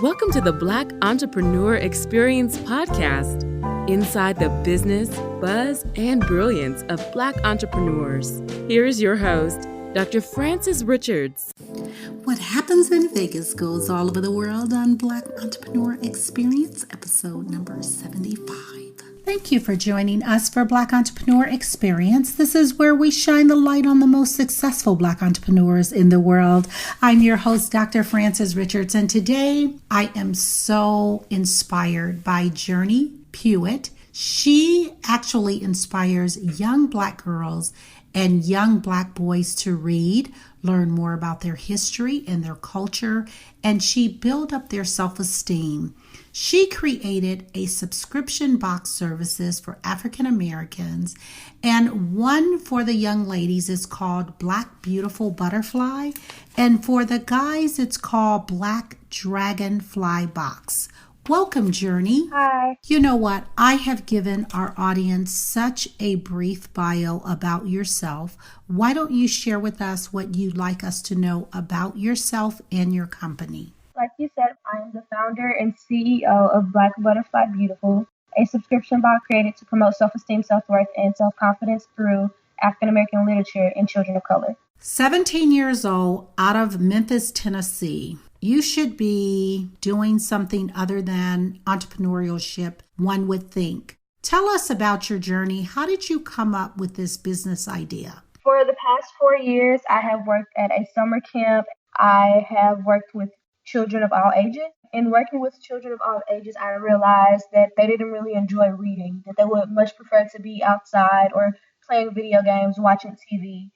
Welcome to the Black Entrepreneur Experience podcast, inside the business, buzz, and brilliance of Black entrepreneurs. Here is your host, Dr. Frances Richards. What happens in Vegas goes all over the world on Black Entrepreneur Experience, episode number 75. Thank you for joining us for Black Entrepreneur Experience. This is where we shine the light on the most successful Black entrepreneurs in the world. I'm your host, Dr. Frances Richards, and today I am so inspired by Journi Prewitt. She actually inspires young Black girls and young Black boys to read, learn more about their history and their culture, and she built up their self-esteem. She created a subscription box services for African Americans, and one for the young ladies is called Black Beautiful Butterfly, and for the guys it's called Black Dragonfly Box. Welcome, Journi. Hi. You know what? I have given our audience such a brief bio about yourself. Why don't you share with us what you'd like us to know about yourself and your company? Like you said, I am the founder and CEO of Black Butterfly Beautiful, a subscription box created to promote self-esteem, self-worth, and self-confidence through African American literature and children of color. 17 years old, out of Memphis, Tennessee. You should be doing something other than entrepreneurship, one would think. Tell us about your journey. How did you come up with this business idea? For the past 4 years, I have worked at a summer camp. I have worked with children of all ages. In working with children of all ages, I realized that they didn't really enjoy reading, that they would much prefer to be outside or playing video games, watching TV.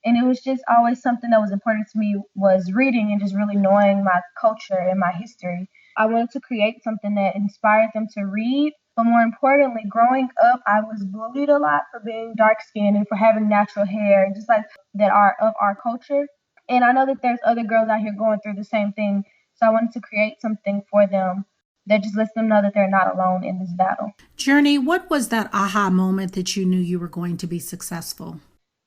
And it was just always something that was important to me was reading and just really knowing my culture and my history. I wanted to create something that inspired them to read. But more importantly, growing up, I was bullied a lot for being dark-skinned and for having natural hair, just like that are of our culture. And I know that there's other girls out here going through the same thing. So I wanted to create something for them that just lets them know that they're not alone in this battle. Journi, what was that aha moment that you knew you were going to be successful?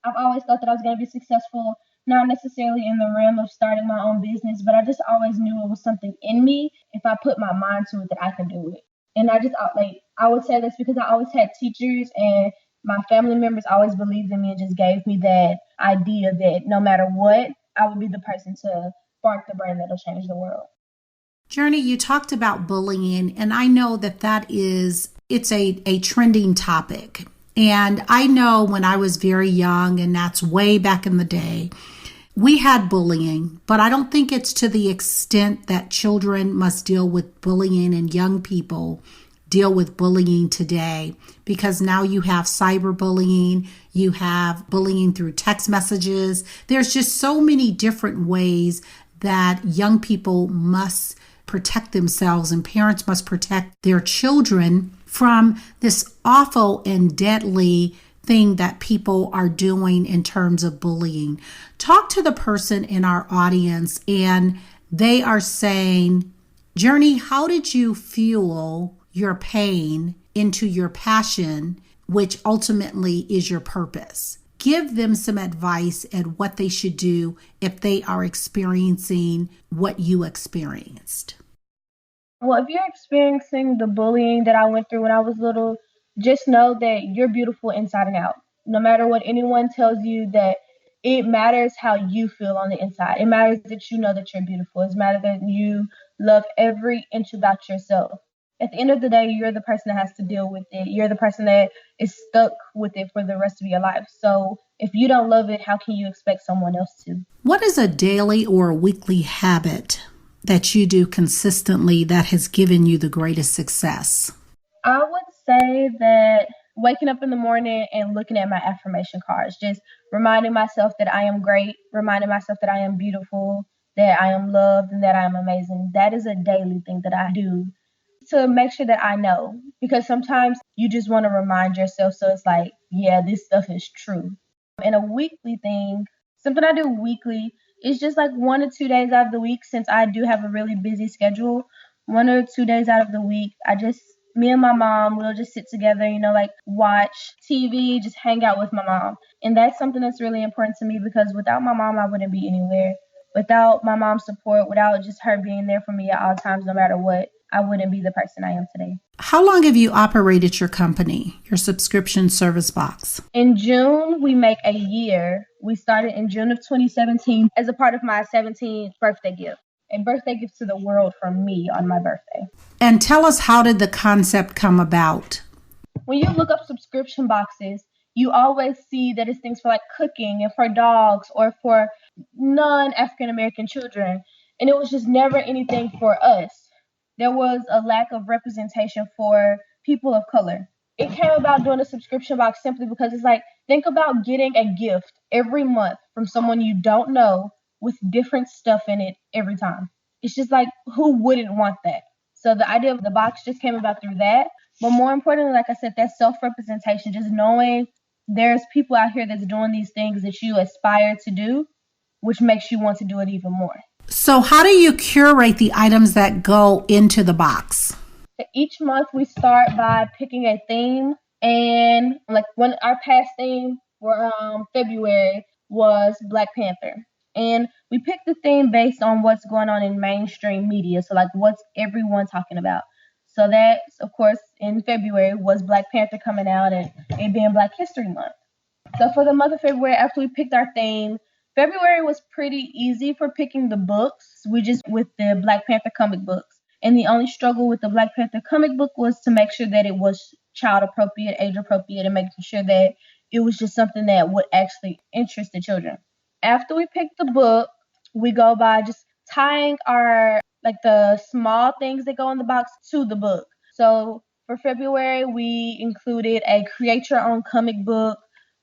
I've always thought that I was going to be successful, not necessarily in the realm of starting my own business, but I just always knew it was something in me. If I put my mind to it, that I can do it. And I would say this because I always had teachers and my family members always believed in me and just gave me that idea that no matter what, I would be the person to spark the brain that'll change the world. Journi, you talked about bullying, and I know it's a trending topic. And I know when I was very young, and that's way back in the day, we had bullying, but I don't think it's to the extent that children must deal with bullying and young people deal with bullying today, because now you have cyberbullying, you have bullying through text messages. There's just so many different ways that young people must protect themselves and parents must protect their children from this awful and deadly thing that people are doing in terms of bullying. Talk to the person in our audience and they are saying, Journi, how did you fuel your pain into your passion, which ultimately is your purpose? Give them some advice at what they should do if they are experiencing what you experienced. Well, if you're experiencing the bullying that I went through when I was little, just know that you're beautiful inside and out. No matter what anyone tells you, that it matters how you feel on the inside. It matters that you know that you're beautiful. It matters that you love every inch about yourself. At the end of the day, you're the person that has to deal with it. You're the person that is stuck with it for the rest of your life. So if you don't love it, how can you expect someone else to? What is a daily or a weekly habit that you do consistently that has given you the greatest success? I would say that waking up in the morning and looking at my affirmation cards, just reminding myself that I am great, reminding myself that I am beautiful, that I am loved, and that I am amazing. That is a daily thing that I do to make sure that I know, because sometimes you just want to remind yourself. So it's like, yeah, this stuff is true. And a weekly thing, something I do weekly is just like 1 or 2 days out of the week, since I do have a really busy schedule. 1 or 2 days out of the week, me and my mom, we'll just sit together, watch TV, just hang out with my mom. And that's something that's really important to me because without my mom, I wouldn't be anywhere. Without my mom's support, without just her being there for me at all times, no matter what, I wouldn't be the person I am today. How long have you operated your company, your subscription service box? In June, we make a year. We started in June of 2017 as a part of my 17th birthday gift. A birthday gift to the world from me on my birthday. And tell us, how did the concept come about? When you look up subscription boxes, you always see that it's things for like cooking and for dogs or for non-African American children. And it was just never anything for us. There was a lack of representation for people of color. It came about doing a subscription box simply because it's like, think about getting a gift every month from someone you don't know with different stuff in it every time. It's just like, who wouldn't want that? So the idea of the box just came about through that. But more importantly, like I said, that self-representation, just knowing there's people out here that's doing these things that you aspire to do, which makes you want to do it even more. So how do you curate the items that go into the box? Each month we start by picking a theme, and like when our past theme for February was Black Panther. And we picked the theme based on what's going on in mainstream media. So like what's everyone talking about. So that, of course, in February was Black Panther coming out and it being Black History Month. So for the month of February, after we picked our theme, February was pretty easy for picking the books. We just with the Black Panther comic books. And the only struggle with the Black Panther comic book was to make sure that it was child appropriate, age appropriate, and making sure that it was just something that would actually interest the children. After we pick the book, we go by just tying our, like the small things that go in the box to the book. So for February, we included a create your own comic book.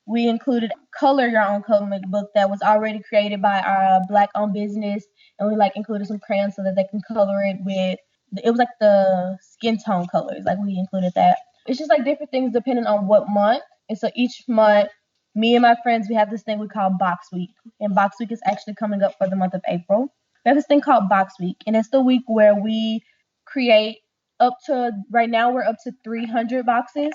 We included color your own comic book that was already created by our Black owned business. And we like included some crayons so that they can color it with, it was like the skin tone colors. Like we included that. It's just like different things depending on what month. And so each month, me and my friends, we have this thing we call Box Week. And Box Week is actually coming up for the month of April. We have this thing called Box Week. And it's the week where we create right now we're up to 300 boxes.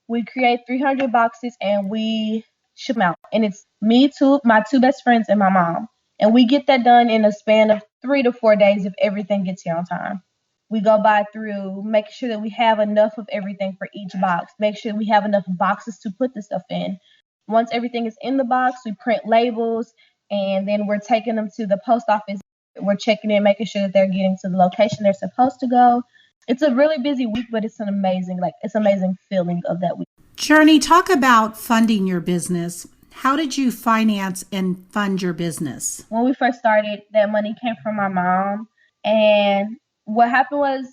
We create 300 boxes and we ship them out. And it's me, my two best friends, and my mom. And we get that done in a span of 3 to 4 days if everything gets here on time. We go by through making sure that we have enough of everything for each box. Make sure we have enough boxes to put the stuff in. Once everything is in the box, we print labels, and then we're taking them to the post office. We're checking in, making sure that they're getting to the location they're supposed to go. It's a really busy week, but it's an amazing feeling of that week. Journi, talk about funding your business. How did you finance and fund your business? When we first started, that money came from my mom. And what happened was,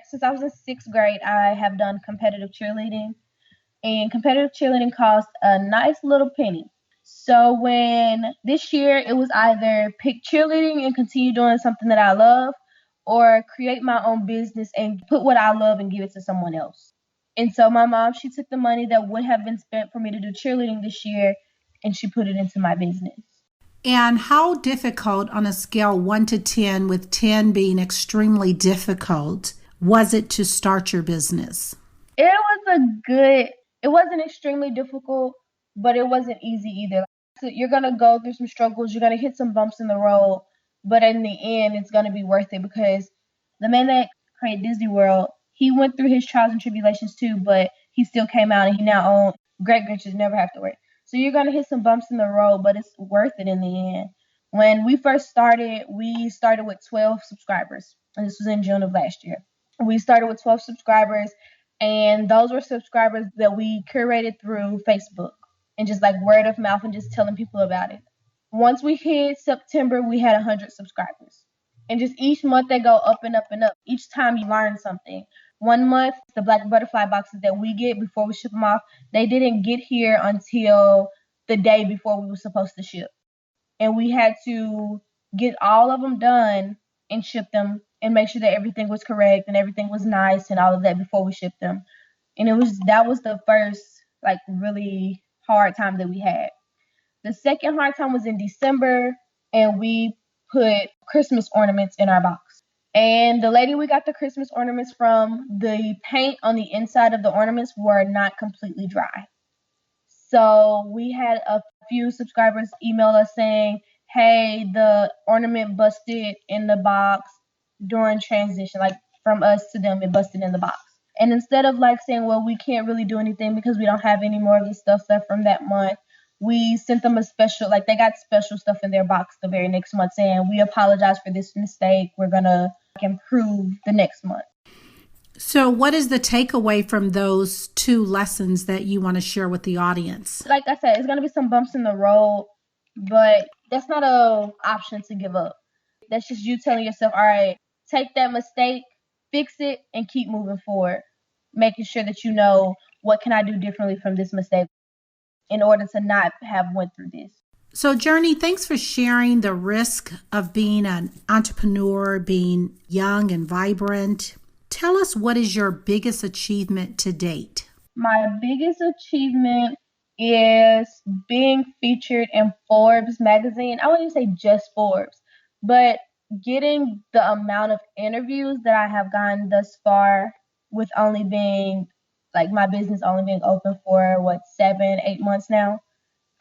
since I was in 6th grade, I have done competitive cheerleading. And competitive cheerleading cost a nice little penny. So when this year it was either pick cheerleading and continue doing something that I love, or create my own business and put what I love and give it to someone else. And so my mom, she took the money that would have been spent for me to do cheerleading this year and she put it into my business. And how difficult, on a scale 1 to 10, with 10 being extremely difficult, was it to start your business? It wasn't extremely difficult, but it wasn't easy either. So you're going to go through some struggles. You're going to hit some bumps in the road. But in the end, it's going to be worth it because the man that created Disney World, he went through his trials and tribulations too, but he still came out and he now owns Great Grinches Never Have to Work. So you're going to hit some bumps in the road, but it's worth it in the end. When we first started, we started with 12 subscribers. And this was in June of last year. We started with 12 subscribers. And those were subscribers that we curated through Facebook and just like word of mouth and just telling people about it. Once we hit September, we had 100 subscribers. And just each month they go up and up and up. Each time you learn something. One month, the black butterfly boxes that we get before we ship them off, they didn't get here until the day before we were supposed to ship. And we had to get all of them done and ship them and make sure that everything was correct and everything was nice and all of that before we shipped them. And that was the first like really hard time that we had. The second hard time was in December, and we put Christmas ornaments in our box. And the lady we got the Christmas ornaments from, the paint on the inside of the ornaments were not completely dry. So we had a few subscribers email us saying, hey, the ornament busted in the box during transition, like from us to them, it busted in the box. And instead of like saying, well, we can't really do anything because we don't have any more of the stuff left from that month, we sent them a special, like they got special stuff in their box the very next month saying, we apologize for this mistake. We're going to improve the next month. So what is the takeaway from those two lessons that you want to share with the audience? Like I said, it's going to be some bumps in the road, but that's not an option to give up. That's just you telling yourself, all right, take that mistake, fix it, and keep moving forward, making sure that you know what can I do differently from this mistake in order to not have went through this. So Journi, thanks for sharing the risk of being an entrepreneur, being young and vibrant. Tell us, what is your biggest achievement to date? My biggest achievement is being featured in Forbes magazine. I wouldn't even say just Forbes, but getting the amount of interviews that I have gotten thus far with only being, like my business only being open for 7-8 months now.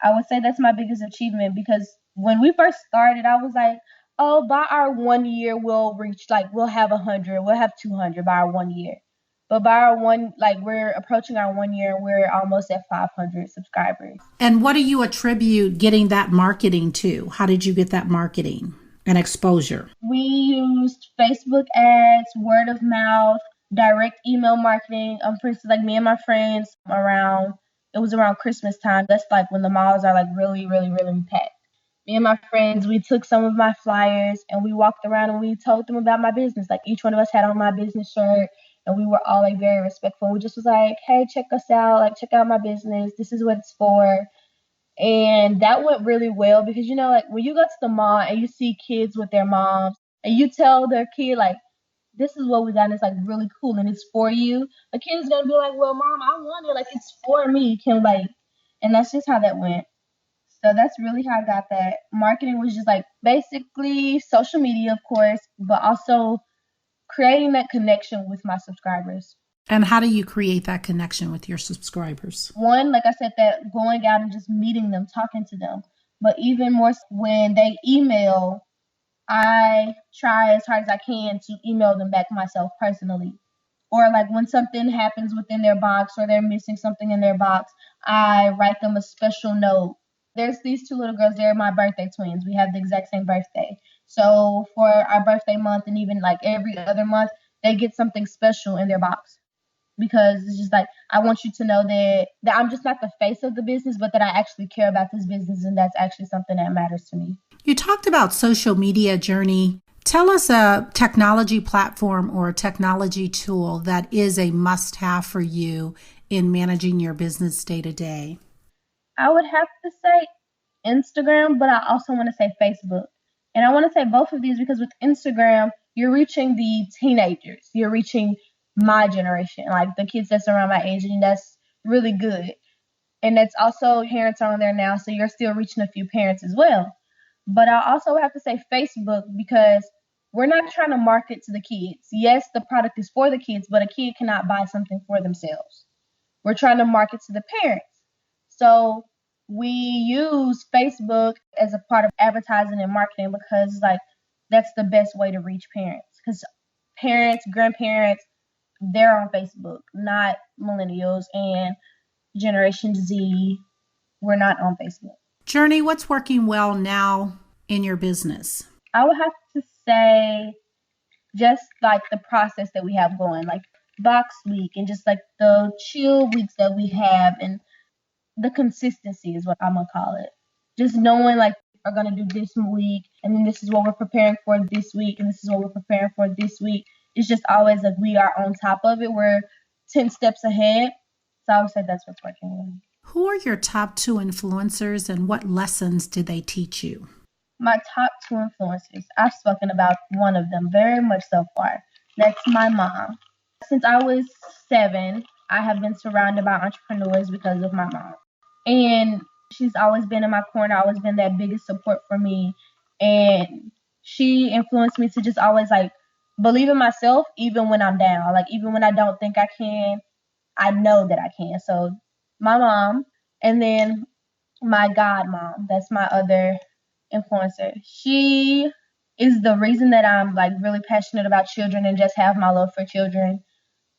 I would say that's my biggest achievement, because when we first started, I was like, oh, by our 1 year, we'll reach, like, we'll have 100, we'll have 200 by our 1 year. But by our we're approaching our 1 year, and we're almost at 500 subscribers. And what do you attribute getting that marketing to? How did you get that marketing and exposure? We used Facebook ads, word of mouth, direct email marketing. For instance, like me and my friends it was around Christmas time. That's like when the malls are like really, really, really packed. Me and my friends, we took some of my flyers and we walked around and we told them about my business. Like each one of us had on my business shirt, and we were all like very respectful. We just was like, hey, check us out. Like, check out my business. This is what it's for. And that went really well because, like when you go to the mall and you see kids with their moms and you tell their kid, like, this is what we got, and it's like really cool and it's for you, the kid is gonna be like, well, mom, I want it, like it's for me, and that's just how that went. So that's really how I got that. Marketing was just like basically social media, of course, but also creating that connection with my subscribers. And how do you create that connection with your subscribers? One, like I said, that going out and just meeting them, talking to them, but even more when they email, I try as hard as I can to email them back myself personally. Or like when something happens within their box or they're missing something in their box, I write them a special note. There's these two little girls, they're my birthday twins. We have the exact same birthday. So for our birthday month and even like every other month, they get something special in their box. Because it's just like, I want you to know that I'm just not the face of the business, but that I actually care about this business, and that's actually something that matters to me. You talked about social media, Journi. Tell us a technology platform or a technology tool that is a must-have for you in managing your business day to day. I would have to say Instagram, but I also want to say Facebook. And I want to say both of these because with Instagram, you're reaching the teenagers. You're reaching my generation, like the kids that's around my age, and that's really good. And that's also, parents are on there now, so you're still reaching a few parents as well. But I also have to say Facebook, because we're not trying to market to the kids. Yes, the product is for the kids, but a kid cannot buy something for themselves. We're trying to market to the parents. So we use Facebook as a part of advertising and marketing because like that's the best way to reach parents. Because parents, grandparents, they're on Facebook, not millennials and Generation Z. We're not on Facebook. Journi, what's working well now in your business? I would have to say just like the process that we have going, like box week and just like the chill weeks that we have, and the consistency is what I'm going to call it. Just knowing like we're going to do this week, and then this is what we're preparing for this week, and this is what we're preparing for this week. It's just always like we are on top of it. We're 10 steps ahead. So I would say that's what's working well. Who are your top 2 influencers and what lessons did they teach you? My top 2 influencers, I've spoken about one of them very much so far. That's my mom. Since I was 7, I have been surrounded by entrepreneurs because of my mom. And she's always been in my corner, always been that biggest support for me. And she influenced me to just always like believe in myself even when I'm down. Like even when I don't think I can, I know that I can. So my mom, and then my godmom, that's my other influencer. She is the reason that I'm like really passionate about children and just have my love for children,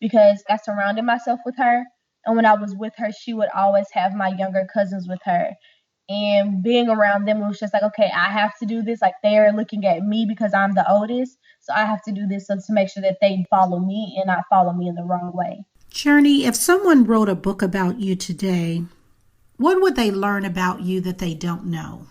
because I surrounded myself with her. And when I was with her, she would always have my younger cousins with her. And being around them, it was just like, okay, I have to do this. Like, they are looking at me because I'm the oldest. So I have to do this so to make sure that they follow me and not follow me in the wrong way. Journi, if someone wrote a book about you today, what would they learn about you that they don't know?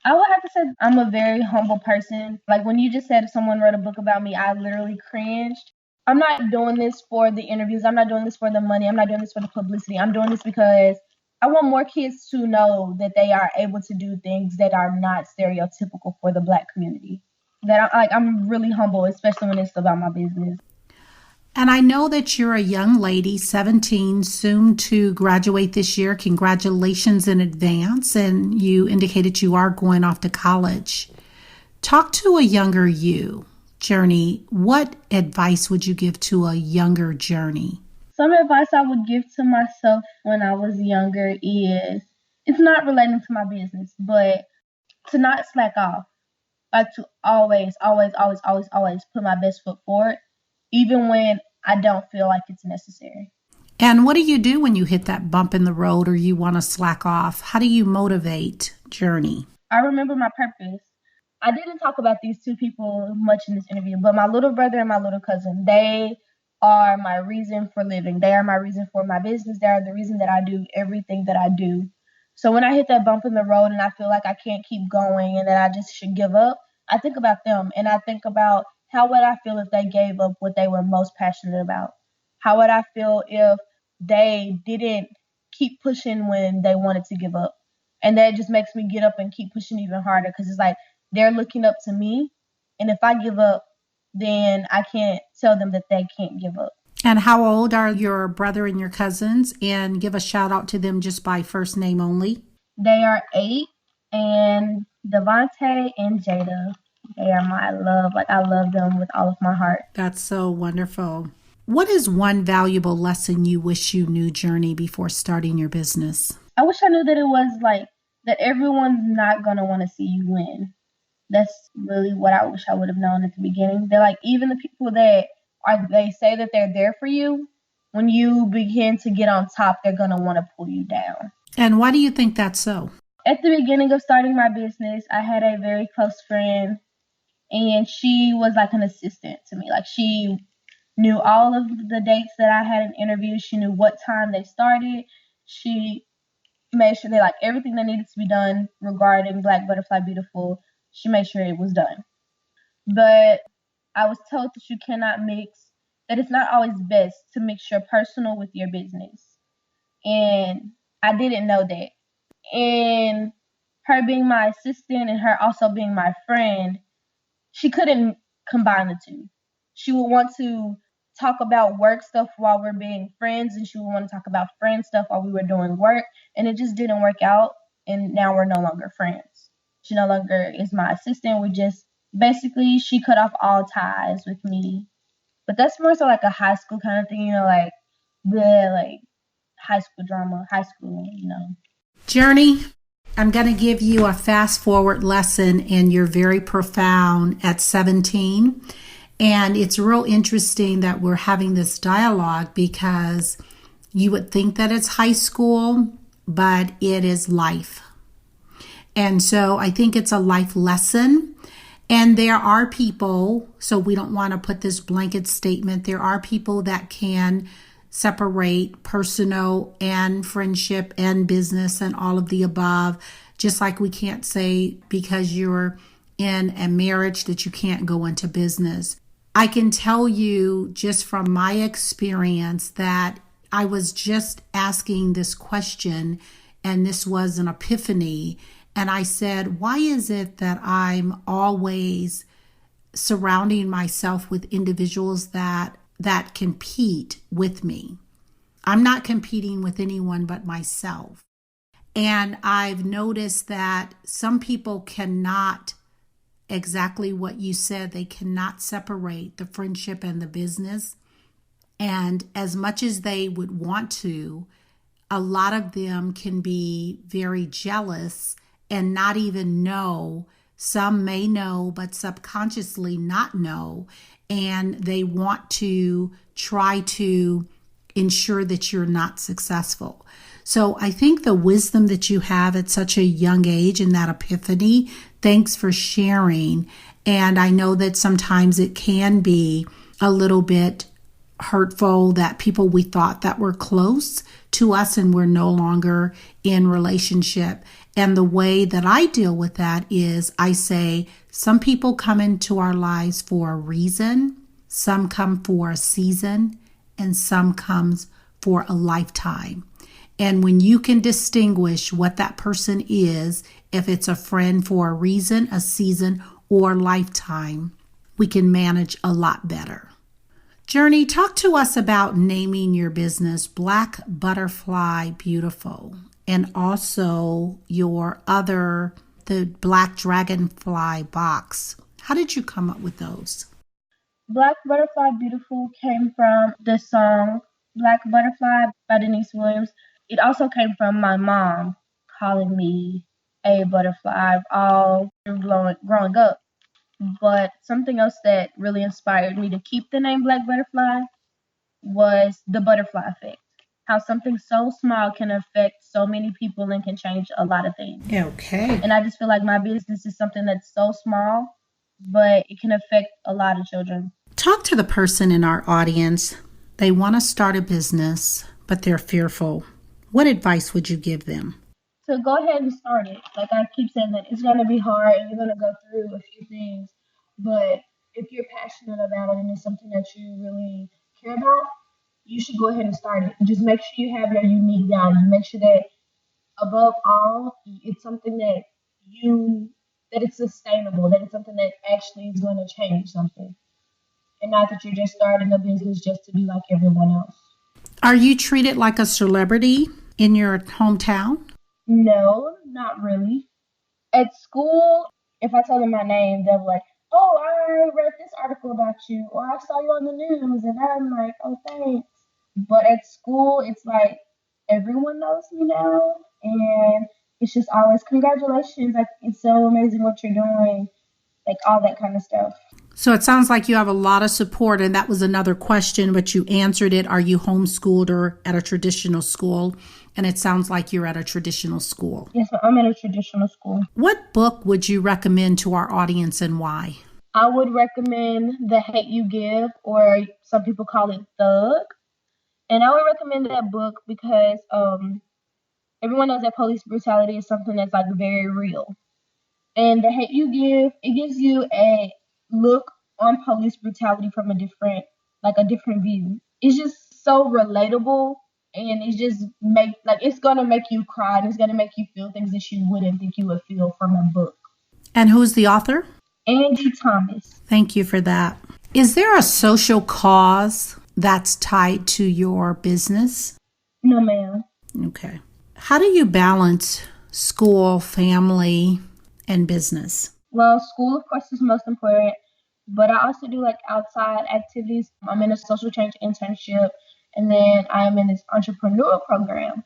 I would have to say I'm a very humble person. Like, when you just said if someone wrote a book about me, I literally cringed. I'm not doing this for the interviews. I'm not doing this for the money. I'm not doing this for the publicity. I'm doing this because I want more kids to know that they are able to do things that are not stereotypical for the Black community. I'm really humble, especially when it's about my business. And I know that you're a young lady, 17, soon to graduate this year. Congratulations in advance. And you indicated you are going off to college. Talk to a younger you, Journi. What advice would you give to a younger Journi? Some advice I would give to myself when I was younger is, it's not relating to my business, but to not slack off. Like, to always put my best foot forward, even when I don't feel like it's necessary. And what do you do when you hit that bump in the road or you want to slack off? How do you motivate, Journi? I remember my purpose. I didn't talk about these two people much in this interview, but my little brother and my little cousin, they are my reason for living. They are my reason for my business. They are the reason that I do everything that I do. So when I hit that bump in the road and I feel like I can't keep going and that I just should give up, I think about them, and I think about how would I feel if they gave up what they were most passionate about? How would I feel if they didn't keep pushing when they wanted to give up? And that just makes me get up and keep pushing even harder, because it's like they're looking up to me, and if I give up, then I can't tell them that they can't give up. And how old are your brother and your cousins? And give a shout out to them just by first name only. They are 8, and Devontae and Jada. They are my love. Like, I love them with all of my heart. That's so wonderful. What is one valuable lesson you wish you knew, Journi, before starting your business? I wish I knew that it was like that everyone's not going to want to see you win. That's really what I wish I would have known at the beginning. They're like, even the people that they say that they're there for you, when you begin to get on top, they're going to want to pull you down. And why do you think that's so? At the beginning of starting my business, I had a very close friend, and she was like an assistant to me. Like, she knew all of the dates that I had in interviews. She knew what time they started. She made sure that like everything that needed to be done regarding Black Butterfly Beautiful, she made sure it was done. But I was told that you cannot that it's not always best to mix your personal with your business. And I didn't know that. And her being my assistant and her also being my friend, she couldn't combine the two. She would want to talk about work stuff while we're being friends, and she would want to talk about friend stuff while we were doing work, and it just didn't work out, and now we're no longer friends. She no longer is my assistant. We just, basically, she cut off all ties with me. But that's more so like a high school kind of thing, you know, like high school drama, high school, you know. Journi, I'm going to give you a fast forward lesson, and you're very profound at 17. And it's real interesting that we're having this dialogue, because you would think that it's high school, but it is life. And so I think it's a life lesson. And there are people, so we don't want to put this blanket statement, there are people that can separate personal and friendship and business and all of the above, just like we can't say because you're in a marriage that you can't go into business. I can tell you just from my experience that I was just asking this question, and this was an epiphany. And I said, why is it that I'm always surrounding myself with individuals that compete with me? I'm not competing with anyone but myself. And I've noticed that some people cannot, exactly what you said, they cannot separate the friendship and the business. And as much as they would want to, a lot of them can be very jealous and not even know Some may know, but subconsciously not know, and they want to try to ensure that you're not successful. So I think the wisdom that you have at such a young age and that epiphany, thanks for sharing. And I know that sometimes it can be a little bit hurtful that people we thought that were close to us and we're no longer in relationship. And the way that I deal with that is I say some people come into our lives for a reason, some come for a season, and some comes for a lifetime. And when you can distinguish what that person is, if it's a friend for a reason, a season, or lifetime, we can manage a lot better. Journi, talk to us about naming your business Black Butterfly Beautiful, and also your other, the Black Dragonfly box. How did you come up with those? Black Butterfly Beautiful came from the song Black Butterfly by Denise Williams. It also came from my mom calling me a butterfly all through growing up. But something else that really inspired me to keep the name Black Butterfly was the butterfly effect. How something so small can affect so many people and can change a lot of things. Okay. And I just feel like my business is something that's so small, but it can affect a lot of children. Talk to the person in our audience. They want to start a business, but they're fearful. What advice would you give them? So go ahead and start it. Like I keep saying that it's going to be hard and you're going to go through a few things. But if you're passionate about it and it's something that you really care about, you should go ahead and start it. Just make sure you have your unique value. Make sure that above all, it's something that it's sustainable, that it's something that actually is going to change something. And not that you're just starting a business just to be like everyone else. Are you treated like a celebrity in your hometown? No, not really. At school, if I tell them my name, they'll be like, oh, I read this article about you, or I saw you on the news, and I'm like, oh, thanks. But at school, it's like everyone knows me now, and it's just always congratulations, like it's so amazing what you're doing, like all that kind of stuff. So it sounds like you have a lot of support, and that was another question, but you answered it. Are you homeschooled or at a traditional school? And it sounds like you're at a traditional school. Yes, I'm at a traditional school. What book would you recommend to our audience and why? I would recommend The Hate U Give, or some people call it Thug. And I would recommend that book because everyone knows that police brutality is something that's like very real. And The Hate U Give, it gives you a look on police brutality from a different view. It's just so relatable, and it's just it's gonna make you cry, and it's gonna make you feel things that you wouldn't think you would feel from a book. And who's the author? Angie Thomas. Thank you for that. Is there a social cause that's tied to your business? No, ma'am. Okay. How do you balance school, family, and business? Well, school, of course, is most important, but I also do like outside activities. I'm in a social change internship, and then I am in this entrepreneur program.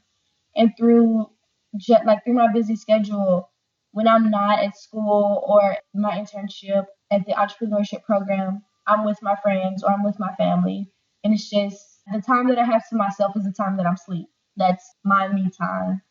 And through my busy schedule, when I'm not at school or my internship at the entrepreneurship program, I'm with my friends or I'm with my family. And it's just the time that I have to myself is the time that I'm asleep. That's my me time.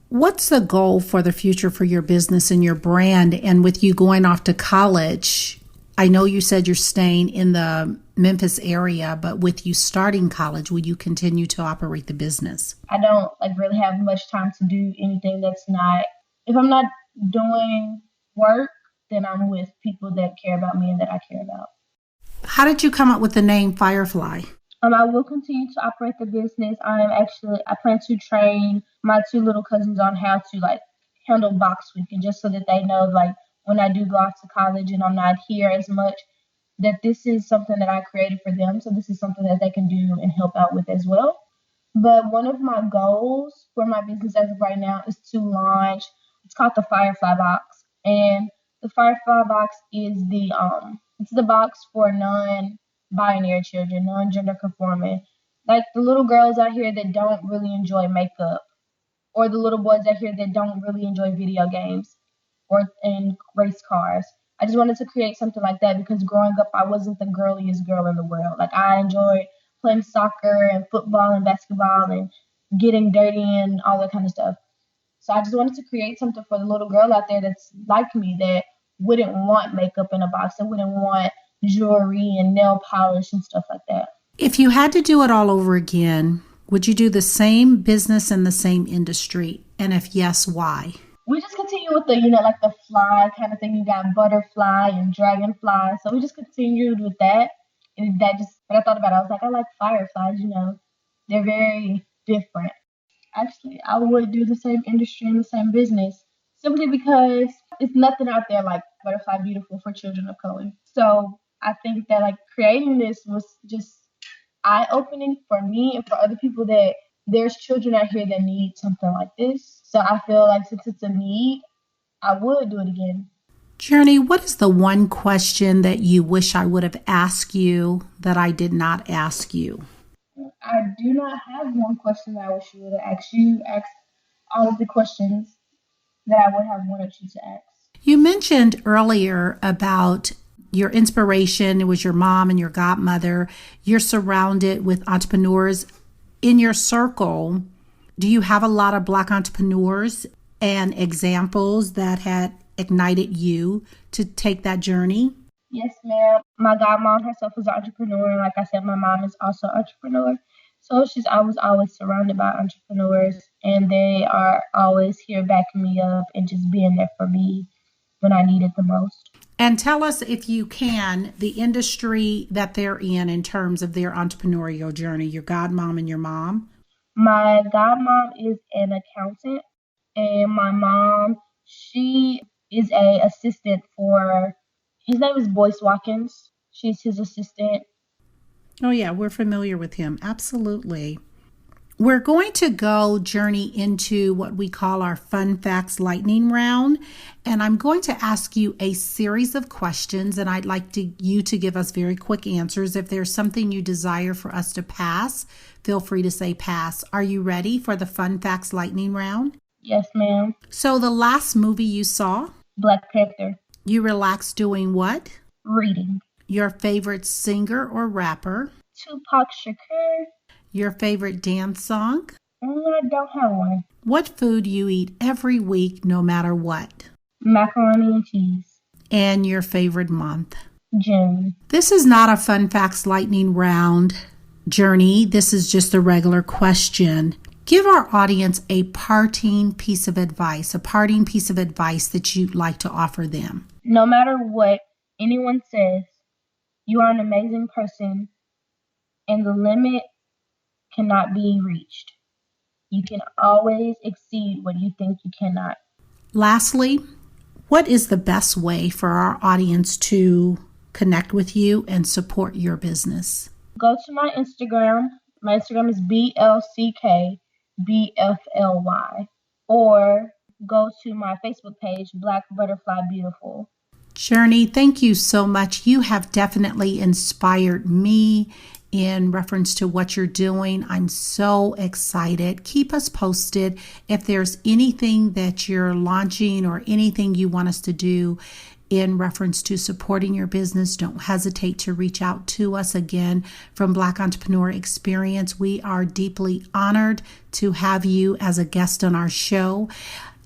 What's the goal for the future for your business and your brand? And with you going off to college, I know you said you're staying in the Memphis area, but with you starting college, will you continue to operate the business? I don't really have much time to do anything that's not, if I'm not doing work, then I'm with people that care about me and that I care about. How did you come up with the name Firefly? I will continue to operate the business. I plan to train my two little cousins on how to handle box week, and just so that they know when I do go off to college and I'm not here as much, that this is something that I created for them. So this is something that they can do and help out with as well. But one of my goals for my business as of right now is to launch, it's called the Firefly Box. And the Firefly Box is it's the box for non-binary children, non-gender conforming. Like the little girls out here that don't really enjoy makeup, or the little boys out here that don't really enjoy video games, or in race cars. I just wanted to create something like that because growing up, I wasn't the girliest girl in the world. Like, I enjoyed playing soccer and football and basketball and getting dirty and all that kind of stuff. So I just wanted to create something for the little girl out there that's like me, that wouldn't want makeup in a box, that wouldn't want jewelry and nail polish and stuff like that. If you had to do it all over again, would you do the same business in the same industry? And if yes, why? We just continue with the, like the fly kind of thing. You got butterfly and dragonfly. So we just continued with that. And that just, when I thought about it, I was like, I like fireflies, They're very different. Actually, I would do the same industry and the same business simply because it's nothing out there like Butterfly Beautiful for children of color. So I think that like creating this was just eye-opening for me and for other people, that there's children out here that need something like this. So I feel like since it's a need, I would do it again. Journi, what is the one question that you wish I would have asked you that I did not ask you? I do not have one question that I wish you would have asked. You asked all of the questions that I would have wanted you to ask. You mentioned earlier about your inspiration. It was your mom and your godmother. You're surrounded with entrepreneurs in your circle. Do you have a lot of Black entrepreneurs and examples that had ignited you to take that journey? Yes, ma'am. My godmom herself is an entrepreneur. And like I said, my mom is also an entrepreneur. So I was always surrounded by entrepreneurs, and they are always here backing me up and just being there for me when I need it the most. And tell us, if you can, the industry that they're in terms of their entrepreneurial journey, your godmom and your mom. My godmom is an accountant, and my mom, she is a assistant for, his name is Boyce Watkins. She's his assistant. Oh, yeah, we're familiar with him. Absolutely. We're going to go Journi into what we call our Fun Facts Lightning Round. And I'm going to ask you a series of questions, and I'd like you to give us very quick answers. If there's something you desire for us to pass, feel free to say pass. Are you ready for the Fun Facts Lightning Round? Yes, ma'am. So the last movie you saw? Black Panther. You relaxed doing what? Reading. Your favorite singer or rapper? Tupac Shakur. Your favorite dance song? I don't have one. What food you eat every week, no matter what? Macaroni and cheese. And your favorite month? June. This is not a Fun Facts Lightning Round, Journi. This is just a regular question. Give our audience a parting piece of advice that you'd like to offer them. No matter what anyone says, you are an amazing person, and the limit cannot be reached. You can always exceed what you think you cannot. Lastly, what is the best way for our audience to connect with you and support your business? Go to my Instagram. My Instagram is BLCKBFLY. Or go to my Facebook page, Black Butterfly Beautiful. Journi, thank you so much. You have definitely inspired me in reference to what you're doing. I'm so excited. Keep us posted if there's anything that you're launching or anything you want us to do in reference to supporting your business. Don't hesitate to reach out to us. Again, from Black Entrepreneur Experience, we are deeply honored to have you as a guest on our show.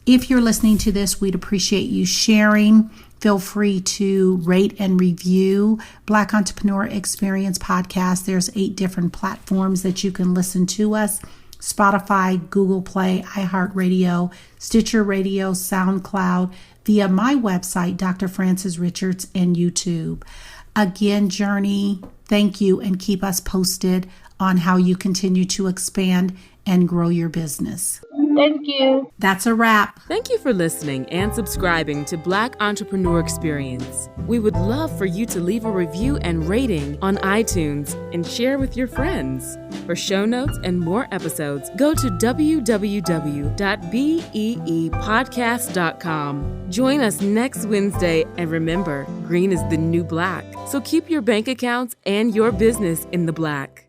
If you're listening to this, we'd appreciate you sharing. Feel free to rate and review Black Entrepreneur Experience podcast. There's 8 different platforms that you can listen to us: Spotify, Google Play, iHeartRadio, Stitcher Radio, SoundCloud, via my website, Dr. Frances Richards, and YouTube. Again, Journi, thank you, and keep us posted on how you continue to expand and grow your business. Thank you. That's a wrap. Thank you for listening and subscribing to Black Entrepreneur Experience. We would love for you to leave a review and rating on iTunes and share with your friends. For show notes and more episodes, go to www.beepodcast.com. Join us next Wednesday, and remember, green is the new black. So keep your bank accounts and your business in the black.